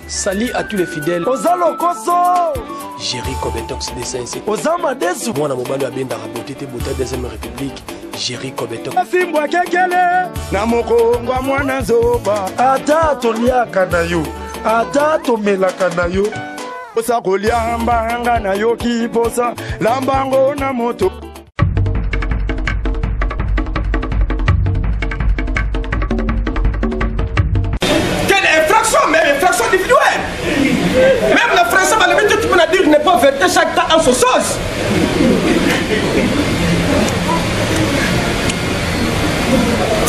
Salut à tous les fidèles. Ozalo Koso. Jerry Kobetox des Saints. Ozama Desu. Moi, na mobile à Benda Raboté, Bota deuxième République. Jerry Kobetox. Fimbwa kekele. Na mokongwa mwana zoba. Ata toliaka na yo. Ata tomelaka na yo. Osa koliamba anga na yo kiposa. Lambango na moto. Même infraction individuelle. Même le français, tu peux dire ne pas verser chaque temps en sauce.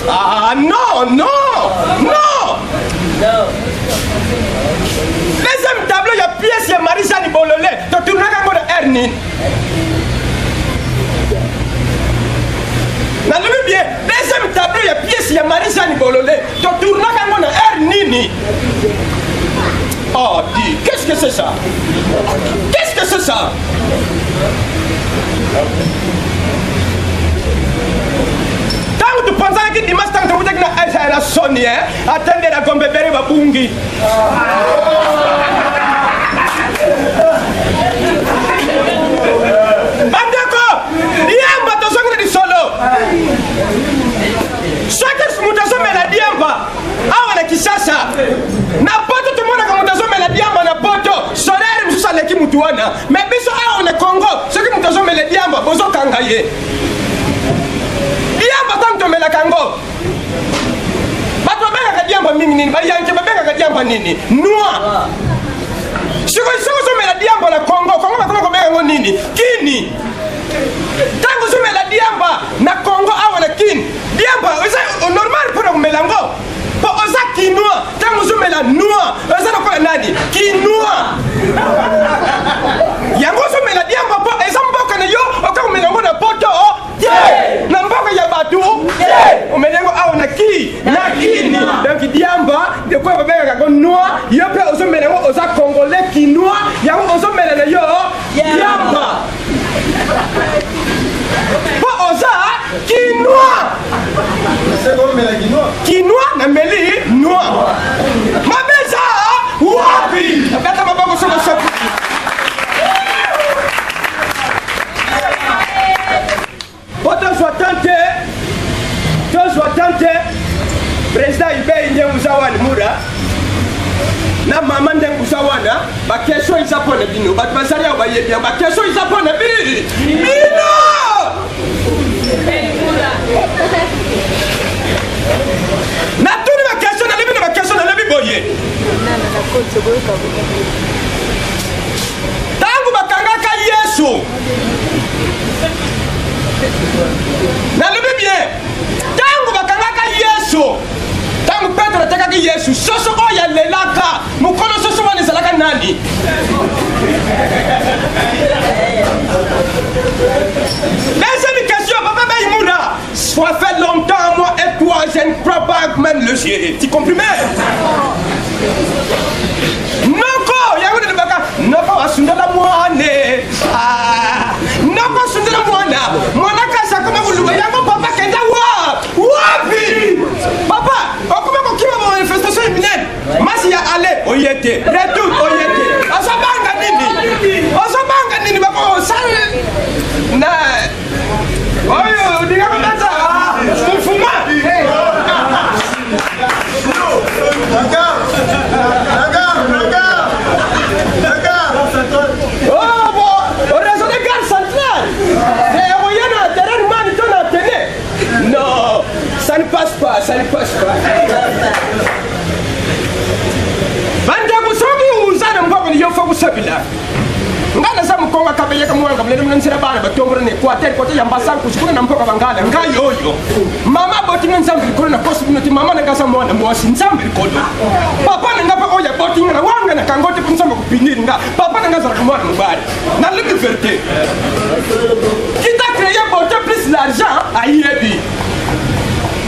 Ah non, non, non. Deuxième tableau, il y a pièce, il y a Marisa Nibololé. Tu tournes à la Ernin. N'allez bien, deuxième tableau, il y a pièce, il y a Marisa Nibololé. Tu tournes à la Ernini. Oh, dis, qu'est-ce que c'est ça? Qu'est-ce que c'est ça? Tant que tu penses que Dimas, tant que tu as la sonne, attendez la gombébéré va bungi. Bandeko, diamba, tu as solo. Chaque mutation met la diamba. Ah, on a qui ça? N'importe tout le monde a mutation met la diamba na poto. Solaire, nous sommes les mutuana. Mais biso ah on est Congo. Ceux qui mutation met la diamba, bozo kangaye. Diamba tant que met la Congo. Bato benga diamba mingi, ba yanke ba benga diamba nini? Noa. Siko met la diamba na Congo. Congo na Congo benga nini? Kini. Tango zo met la diamba na Congo ah on est kin. Diamba, c'est normal pour me lango. Pour osa quinoa, tango zo met la noa. Osa na quoi nani? Quinoa. Yango zo met la diamba pour ezamboka na yo, oka me lango na poto. Na mboka ya batu. O me lango ah on est ki. Na kini. Donc diamba, de quoi va benga ko noa, yo pe ozo me lango osa congolais quinoa, yango ozo met la yo. Diamba. Pas osa quinoa. Quinoa na meli noa. Mabeza wapi? Beta maboko soko soko. Poto soit tenté. Toi soit tenté. Président Ibe Ndié Musawana Mura. Na mama ndengu sawana ba kesho isapona bino ba basali ya bayebia ba kesho isapona bino na tuni ba kesho na lebi na ba kesho na lebi boye tangu bakangaka Yesu na lebi bien tangu bakangaka Yesu tangu Petro atakaki Yesu soso oya lelaka mukono soso wana ezalaka nani deuxième question papa Baïmouna ça fait longtemps moi et toi je ne crois pas même le ciel tu comprends noko yango de baka noko asundala mwane noko asundala mwana kasa kama buluga yango papa kenda wapi papa okuma ko kiba manifestation imminente masi ya ale oyete retour oyete asabanga nini bako sale na oyo diga mata mfuma oh bon raison de gare centrale et oyana terrain man tona tene non ça ne passe pas Banda musogi uzana mboko ni yofo kusabila ngana sa mkonga kabeye kamwanga mlele mnansira bana batombra ne quarter kote ya mbasa kushukuna na mpoka bangala ngayoyo mama boti nsambi kono na possibility mama na kasa mwana mwasi nsambi kono papa ngapa oya boti ngana wanga na kangote kunsamba kupiniri nga papa ngaza kumwana mubali na libi vérité kita créer boti plus l'argent ayebi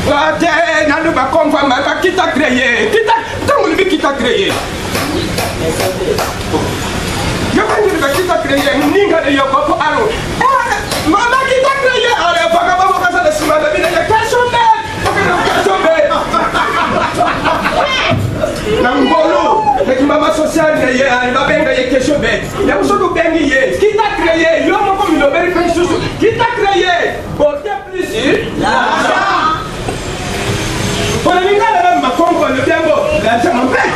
Ate nanu ba konfa ma ka kita créer kita tangu libi kita créer yo kan libi kita créer ninga de yo papa aro mama kita créer ale paka baba kasa de sima de bina ya kasombe Nangolo créé, il va bien gagner quelque chose. Il y a beaucoup de bien gagné. Qui t'a créé? Yo, mon comme il a bien fait chose. Qui t'a créé? Porter plaisir. L'argent. Pour les gars, là, ma combo, le bien beau. L'argent m'embête.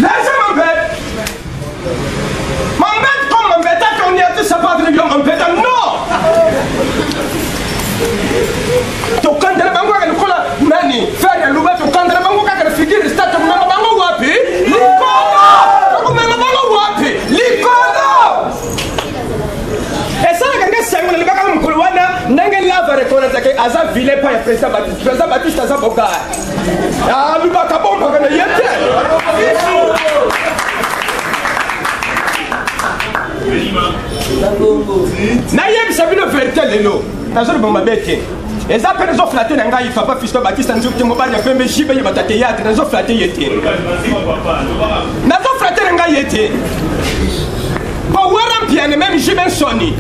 L'argent m'embête. M'embête comme m'embête. Quand on y a tout ça, pas de bien m'embête. Non. Tokandela bango ka nikola nani fanya luba tokandela bango ka fikiri start kumanga bango wapi likolo kumanga bango wapi likolo esa kanga sango le baka mkulu wana ndenge lava rekona take aza vile pa ya president Baptiste aza boga ah luba ka bomba kana yete na yem sabino vérité lelo nazolo bomba bete eza pe nazo flatter na ngai papa Fiston Baptiste nzoki mobali pembe jibe ye batate yate nazo flatter yete nazo flatter na ngai yete bo wara mpiane même jibe soni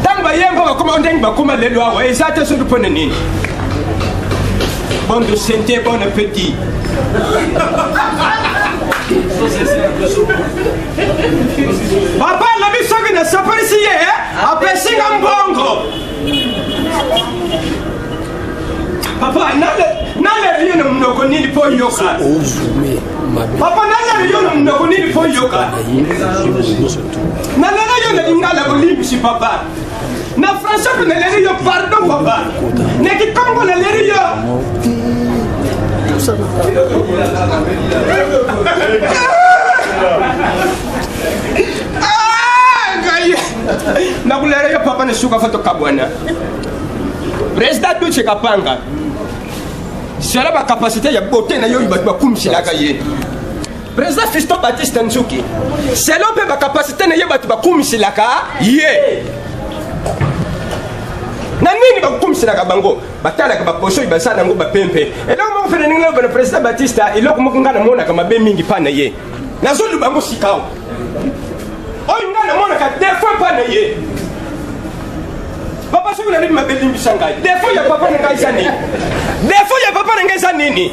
tamba yemba bakoma ndenge bakoma lelo awa eza te so dupone nini bon de santé bon appétit papa la bisoki na saparisi ye apesinga mbongo papa nale riyo na mnoko nini po yoka papa nale riyo na mnoko nini po yoka nale riyo na ingala olimpi papa na français ko nale riyo pardon papa ne ki kongo nale riyo na kulera yo papa ne suka foto kabwana president Duce Kapanga sera ba capacité ya beauté na yo ba kumsilaka ye president Fiston Baptiste Nzuki selon pe ba capacité na ye ba kumsilaka ye na nini ba kumsilaka bango batala ka ba poso ba sana ngo ba pempe eloko mo fere ninga ba president Baptiste eloko mo ngana mona kama be mingi pana ye nazolu bango sikao oyo ngana mona ka defo pana ye papa soki nali mabelimbi sangai defo ya papa ngai sani defo ya papa ngai sani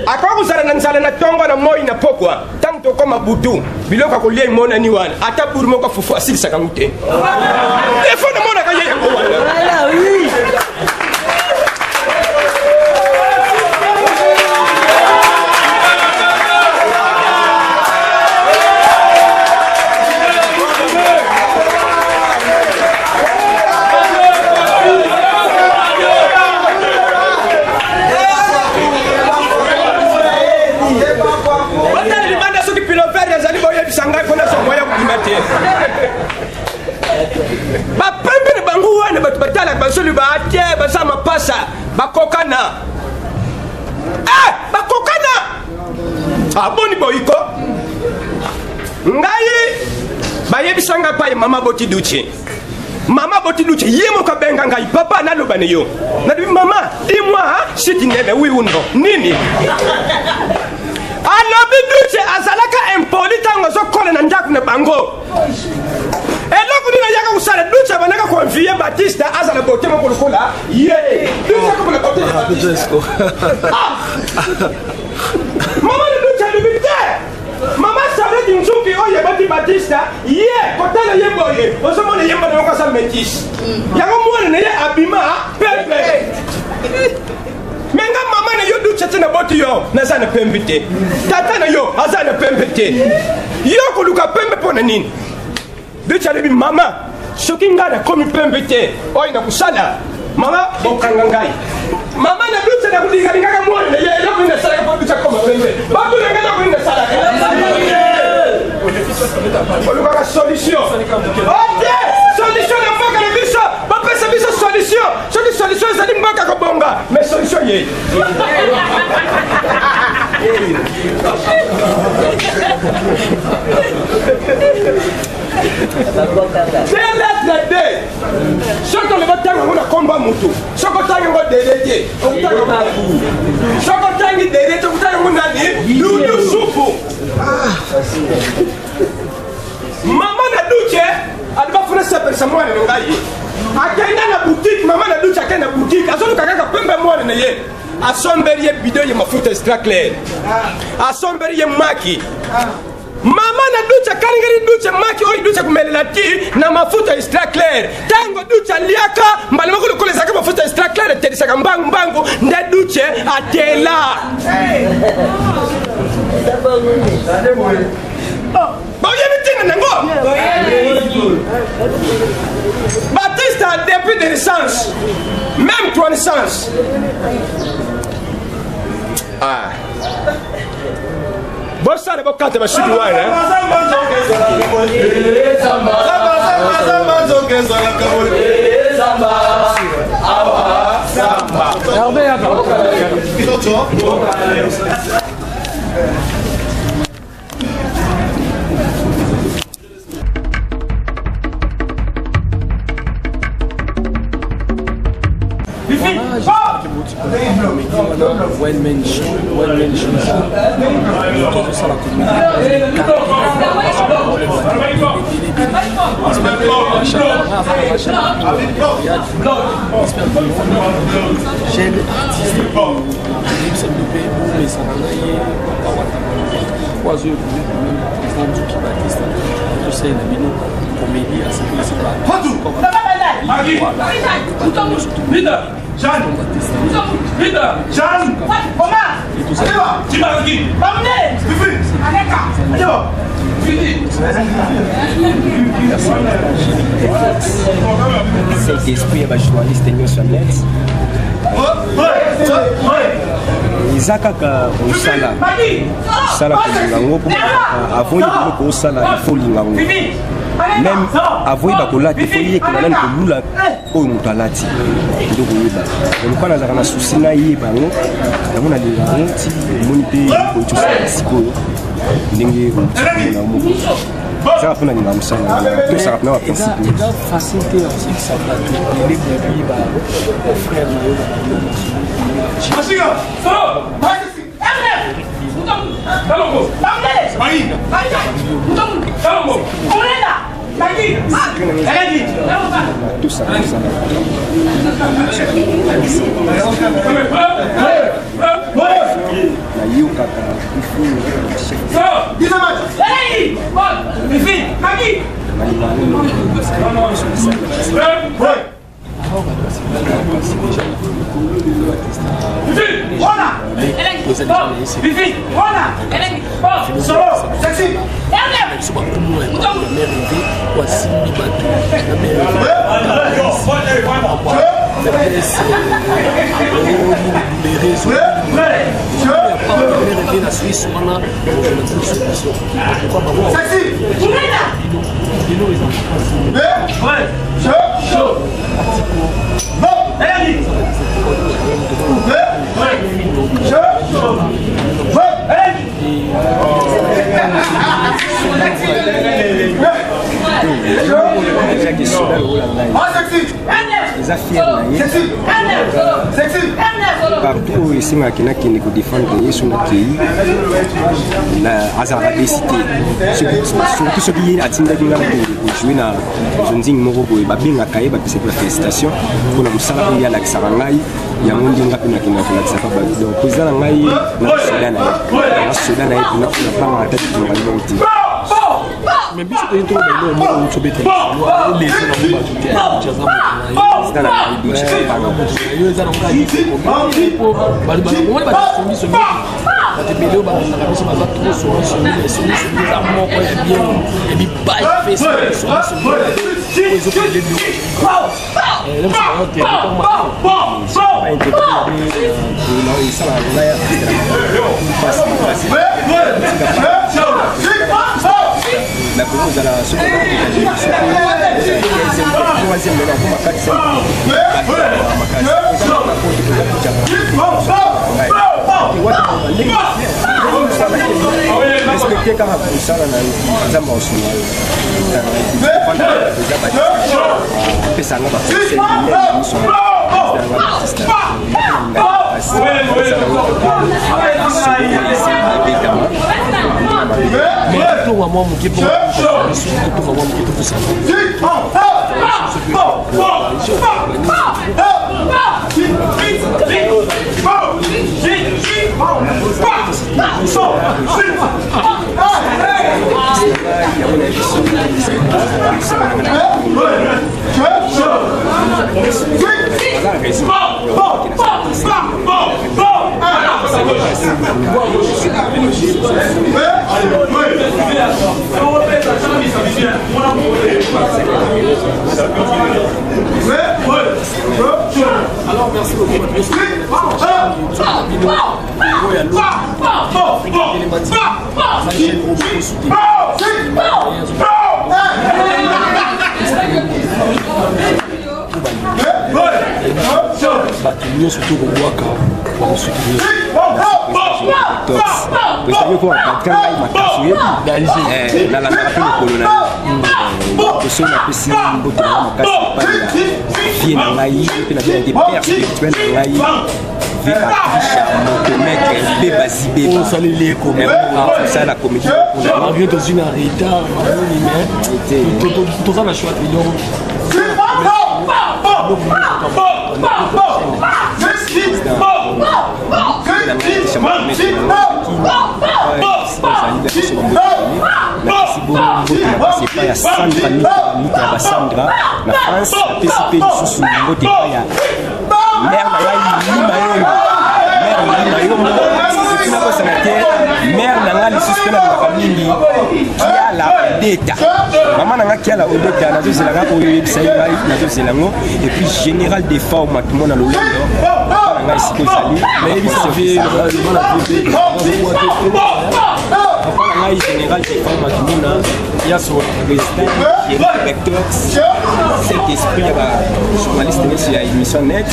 akwa kusala na nsala na tongo na moi na pokwa tant to koma butu biloko ko liye mona ni wana ata buru moko fufu asili saka ngute defo na mona ka yeye ko wana oui bapembe ne bango wana bato batala basoli baate basama pasa bakokana bakokana aboni boyiko ngai bayebisanga pa mama Boti Duce ye moka benga ngai papa naloba ne yo nadi mama dis-moi si tu n'aimes oui ou non nini alobi Duce azalaka impoli tango zokola na ndako na bango eloko nina yaka kusala Duce banaka konvie Baptiste azala bote moko lokola ye Duce ko na bote mama de Duce libite mama sare di Nzuki oye bati Baptiste ye kotala ye boye osomona ye mbona ko sa métis yako mwana ne ye abima pepe menga mama na yo Duce tena boti yo na sana pembite tata na yo azana pembite yo kuluka pembe pona nini Duce alibi mama soki ngana komi pembite oyi na kusala mama bokanga ngai mama na Duce na kudinga ngaka mwana na ye eloko ina sala ko Duce koma pembe babu na ngana ko ina sala oluka solution ote solution na mboka na biso bapesa biso solution soki solution ezali mboka kobonga mais solution ye c'est l'être de soko le batanga ngona komba mutu soko tanga ngo delete soko tangi delete kutanga ngona ni dudu supu mama na Duce alibafuna sepelisa mwana na ngai akenda na boutique mama na Duce akenda boutique azoluka kaka pembe mwana na ye asomberie bidon ya mafuta extra clair asomberie maki mama na ducha karingari ducha maki oi ducha kumelela ti na mafuta extra clair tango ducha liaka mbali makulu kule saka mafuta extra clair tedi saka mbangu nda duche atela Baoye mitinga nango Baptiste depuis de naissance même toi naissance ah Bossa de bokate ba shudi wa hein One man show. Ça la Jeanne, Jeanne, Omar, Timaki, c'est l'esprit de journaliste sur net. Izakaka osala kolingango avant osala ifo lingango même avoyi bakolata ifo yekela nani kolula oyo moto alati ndo koyeba oluka nazalaka na susi nayeba yango yango nalinga yango ti emoni mpe koyosala sikoyo ndenge otiona moko ezaka mpo nalinga mosala tosaka mpona baprincipe facilité osekisaka eleblebi bafrère na yo partout esengaki nakende kodefendre ye so nakei azalaka desité surtout soki ye atindaki nga nakende kojue na zonzingi moko boye babengaka ye bapesaki bafélicitation mpona mosala oyo alakisaka ngai yango ndenge mpe nakendaka kolakisaka bato donc eza na ngai na soda na ye mpona napangaka tati tongalibao te mais biso to into ba no mo to bete o le so na mo ba to te c'est dans la biche pas na mo yo za na ngai ko ba mo ba so mi so mi ba te bele ba na biso ba trop so mi za mo ko bien et bi pas face so mi so les autres les deux la cause à la seconde troisième de la respecter quand même ça dans la Alors merci beaucoup. surtout Kobwaka pour soutenir Vous quoi quand il m'a cassé dans la rappel colonel que na pesi mbote na makasi pa ya vie na ngai pe na bien des pères spirituels na ngai vie Patricia Mokomeke be Bazibe on salue comme ça la comédie on arrive dans une arrêta tout ça la choix c'est pas Sandra Nita Sandra la France la PCP du sous mbote pa ya mère mère nanga lisusu na famille qui a la data maman nanga qui a la data na zozela ka oyo bisaïba na zozela ngo et puis général des formes tout le monde na lolendo nanga ici ko sali mais il savait le mal à général des formes tout le monde il y a son président qui est directeur cet esprit journaliste sur l'émission net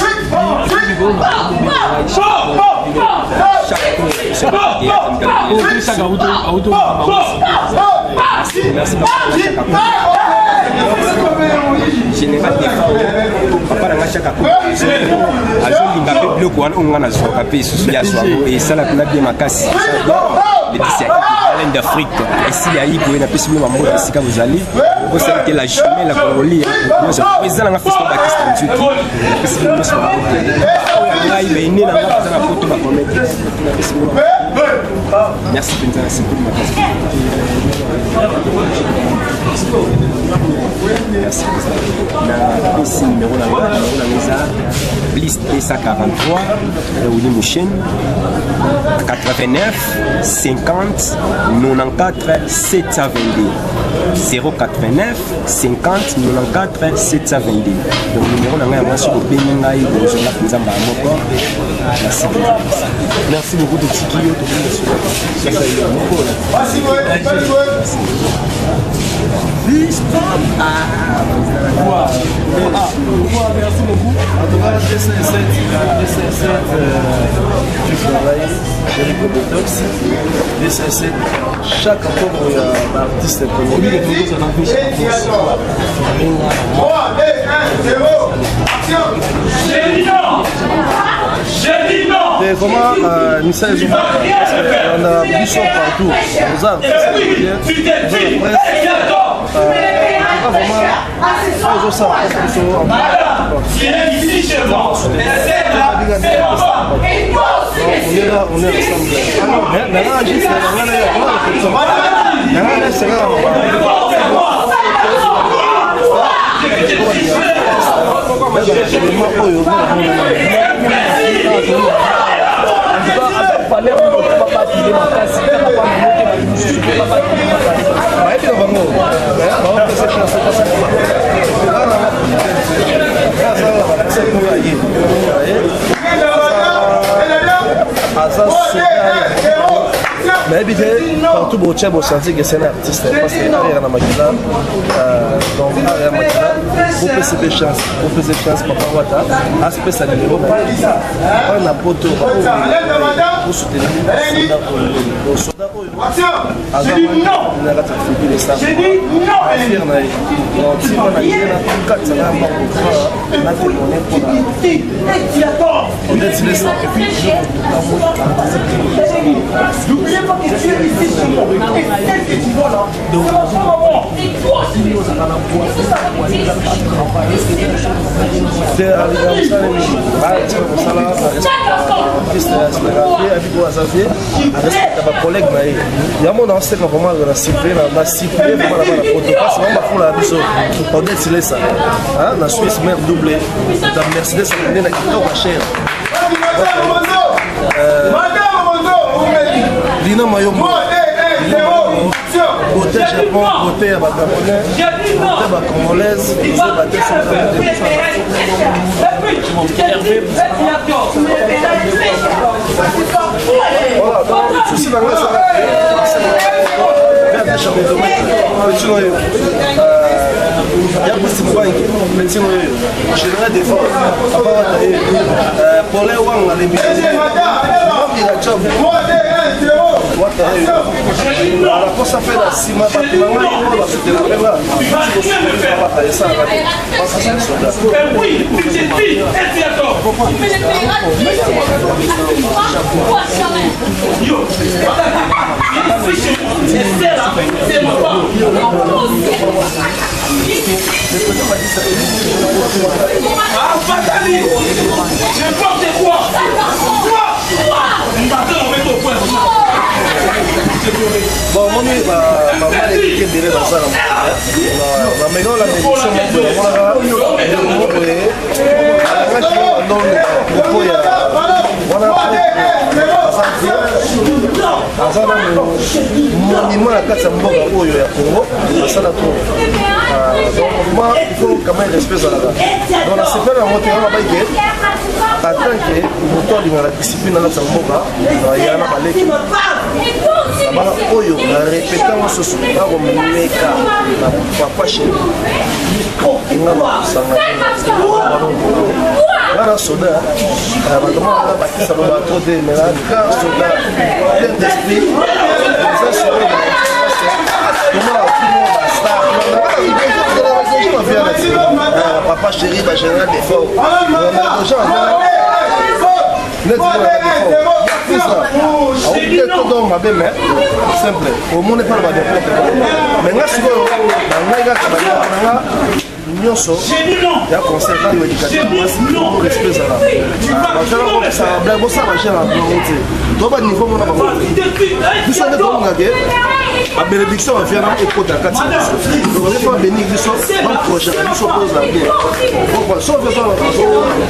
général papa na chaka ko azolinga pe bloko wana onga na zoka pe susu ya swango et ça la kuna bien makasi les disciples d'Afrique et si ya ibo na pesi mo mambo sika vous allez vous savez que la journée la Congolais nous président na festival Baptiste Nzuki la pesi mo so ngai be ni na ngata na photo ba commettre na pesi mo merci Benza c'est pour ma place merci na ici numéro la mesa liste 143 Willy Mouchen 89 50 94 722 089 50 94 722 donc numéro na ngai moi sur le Beningai bonjour la Nzamba moko merci beaucoup de Tikio merci beaucoup. En tout cas, DCS7 du travail, Jericho Botox, DCS7, chaque fois où il y a un artiste connu, il est toujours un artiste. 3, 2, 1, 0, action! J'ai dit non! J'ai dit non! Et comment nous sommes on a Bisson partout, nous avons on est mais bien partout au Tchad, vous sentez que c'est un artiste parce que derrière la maquille donc derrière la maquille vous faites chance papa Wata aspect ça numéro on a poto pour soutenir le soldat j'ai dit non j'ai dit non N'oubliez pas que tu es ici chez moi. Et celle que tu vois là, c'est vachement bon. Et toi aussi. C'est arrivé à ça, les collègue, il y a mon ancien vraiment dans la sifflée, la sifflée, vraiment la protocole, c'est vraiment pour la biso. On dit c'est ça. La Suisse mère doublée, la Mercedes ça venait la kitoko cher. Lina Mayombo. Beauté Japon, beauté Japonais, beauté congolaise, beauté voilà, donc, ceci dans le bon, moi, ma maman est derrière dans ça. La maison, la médiation, monument à 400 mboka oyo ya Congo asala to moi il faut quand même respect à la donc la super en moto on va baike tant que moto de la discipline na sa mboka ya na baleki ba oyo na répétant ce soir comme meka na papa chez ngama sanga la soda vraiment la bâtisse ça va trop de mais là quand soda plein d'esprit ça serait papa chéri va gérer l'effort simple au monde pas va mais là c'est nyonso ya concert na éducation pour respect ça là ça blague ça va chez la volonté to ba niveau mona ba biso ne ko ngake a bénédiction va faire na écoute à 4 donc on va bénir biso en projet biso pose la bien donc so fait ça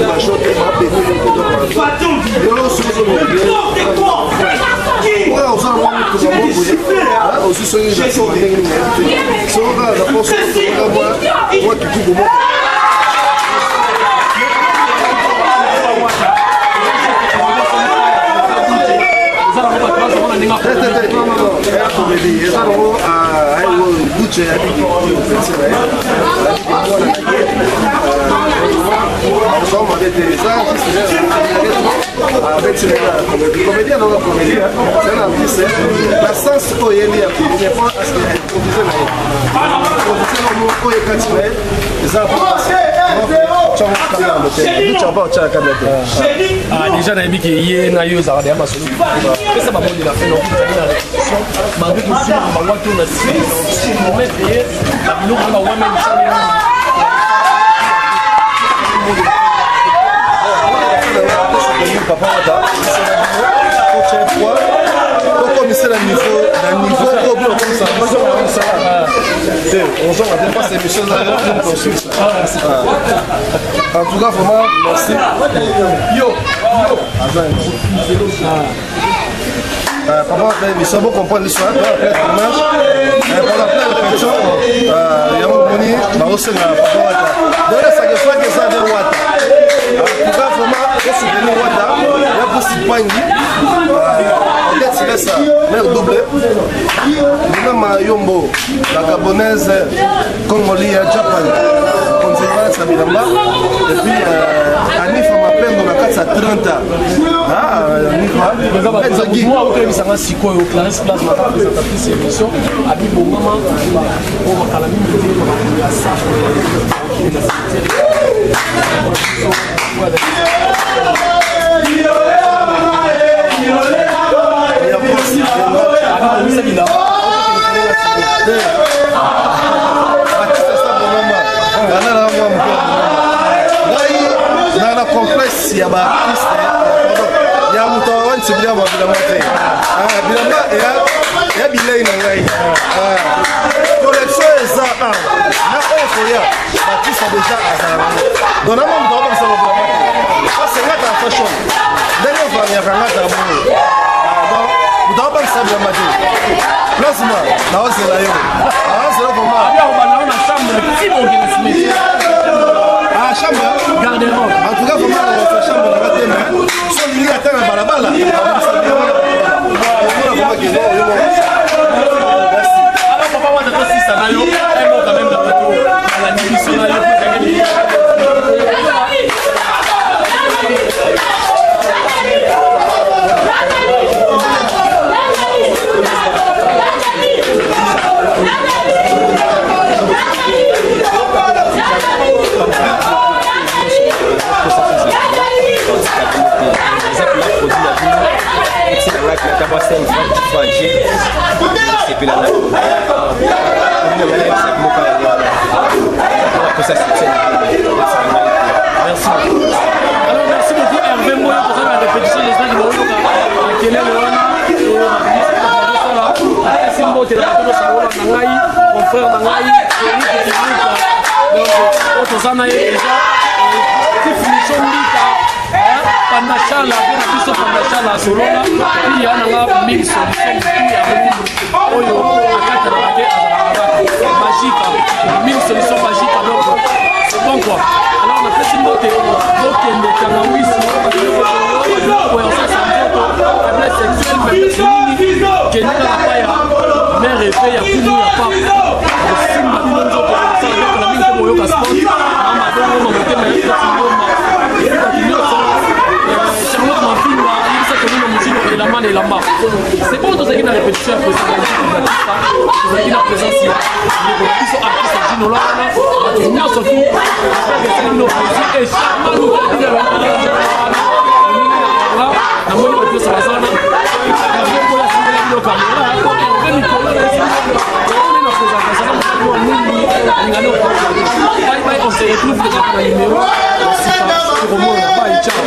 la chose va bénir le ko donc yo so so ouais on s'en va pour ça aussi so il a so la force moi qui tout bon comédien dans la comédie, c'est un artiste. La sens où il est lié, il n'est pas à ce qu'il est improvisé. Improvisé dans mon coin et quand il est, les enfants, déjà na yebi ke ye na yo ezalaka deya masolo pesa baboni na fe na malgré que sur bango to na mometre ye babiloko na wame papa wata prochaine fois comme c'est le niveau comme ça on s'en va pas ces missions là en tout cas vraiment merci yo papa mais ça vous comprendre l'histoire après tournage on a plein de questions il y a un moni bah aussi na papa wata donc ça que soit que ça de wata en tout cas vraiment c'est de wata il y a beaucoup pangi peut-être c'est ça l'air doublé Nina Yombo la gabonaise congolaise Japan conséquence à Bilamba et puis Anifa m'appelle dans la 430 moi okebisanga sikoyo Clarisse Place ma présentatrice émission abi bongama o makala mingi ya sa te. Bilamba ya bilei na ngai. Collection eza na oyo Baptiste déjà azala. Dona mo ndo ba sala bilamba te. Parce que ngata fashion. Ndenge ofanya ngata mo. Donc ndo ba sala bilamba te. Plasma na osela yo. Osela pour moi. Bien on va dans la chambre qui vont gagner ce métier. Ah chambre Garde-robe. En tout cas vraiment la chambre la battre mais son lié à terre balabala. Alors papa moi d'accord si ça va yo, elle monte quand même dans la division là pour gagner. Merci. Alors merci beaucoup Hervé Moya pour faire la répétition des gens de Moya. Quel est le mon frère Nangaï, donc Otosana est déjà finition Lika, Pandachala, Benabiso Pandachala, Solona, il y a un mix de Oyo, Akata, magique, mille solutions magiques, donc c'est bon quoi. Alors on a fait une note, donc il y a des cannabis, qui est dans la paille, mais réveil à Koumou, il n'y a pas. Le film m'a dit non, ça avec la mine comme Oyoka Sport, Amadon, on était même Charlotte m'a dit, il s'est connu dans mon film, et la main et la main. C'est bon, dans ce qui est la répétition, après ça, dans ce qui est la présence, il y a des artistes à Ginola, il y a surtout, et Charlotte, na mwini wapesa wazana na viongo ya singela bilo kamera yako ngeni kola na présentation wa mwini ngalo bye bye on se retrouve déjà pour le numéro c'est pas pour moi bye ciao.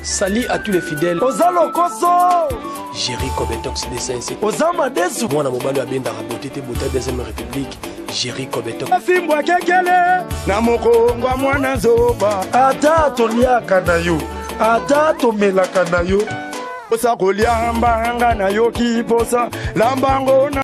Salut à tous les fidèles. Ozalo Koso. Jerry Kobetox de Saint-Cyr. Ozama Desu. Moi, na mobile abenda rabotete bota deuxième république. Jerry Kobetox. Afimbwa kekele. Na mokongwa mwana zoba. Ata toliaka na yo. Ata tomelaka na yo. Osa kolia mbanga na yo kiposa. Lambango na